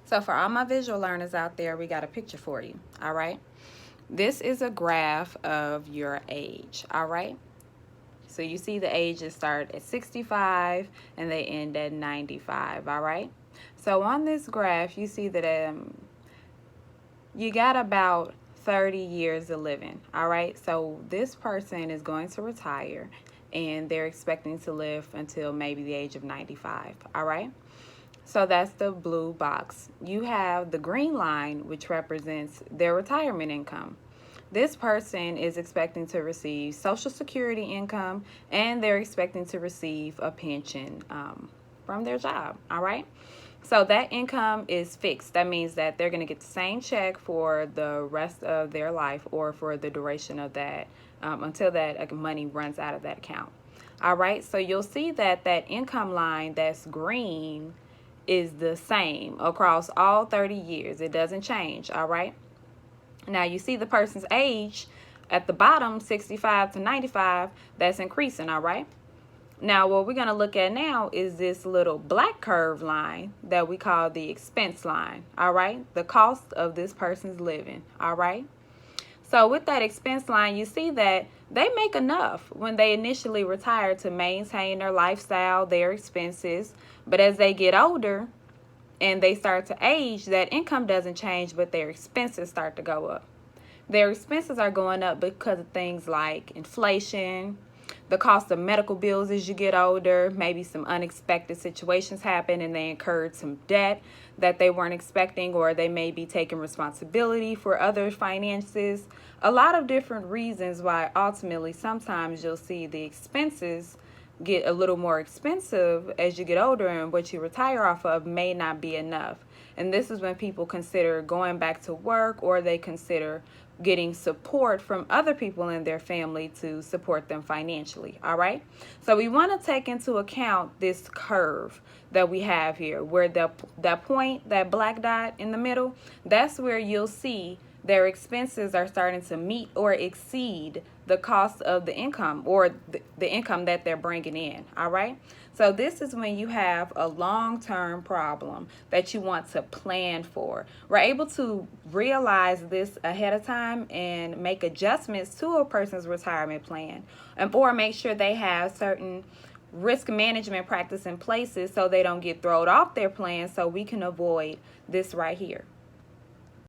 So for all my visual learners out there, we got a picture for you, all right? This is a graph of your age, all right? So you see the ages start at 65 and they end at 95, all right? So on this graph, you see that you got about 30 years of living, all right? So this person is going to retire and they're expecting to live until maybe the age of 95, all right? So that's the blue box. You have the green line, which represents their retirement income. This person is expecting to receive Social Security income and they're expecting to receive a pension from their job, all right? So that income is fixed. That means that they're going to get the same check for the rest of their life or for the duration of that until that money runs out of that account. All right, so you'll see that that income line that's green is the same across all 30 years. It doesn't change, all right? Now you see the person's age at the bottom, 65 to 95, that's increasing, all right? Now what we're going to look at now is this little black curve line that we call the expense line, all right? The cost of this person's living, all right? So with that expense line, you see that they make enough when they initially retire to maintain their lifestyle, their expenses. But as they get older and they start to age, that income doesn't change, but their expenses start to go up. Their expenses are going up because of things like inflation, the cost of medical bills as you get older, maybe some unexpected situations happen and they incurred some debt that they weren't expecting, or they may be taking responsibility for other finances. A lot of different reasons why ultimately sometimes you'll see the expenses get a little more expensive as you get older, and what you retire off of may not be enough. And this is when people consider going back to work, or they consider getting support from other people in their family to support them financially, all right? So we want to take into account this curve that we have here, where that point, that black dot in the middle, that's where you'll see their expenses are starting to meet or exceed the cost of the income, or the income that they're bringing in, all right? So this is when you have a long-term problem that you want to plan for. We're able to realize this ahead of time and make adjustments to a person's retirement plan, or make sure they have certain risk management practice in places so they don't get thrown off their plan, so we can avoid this right here.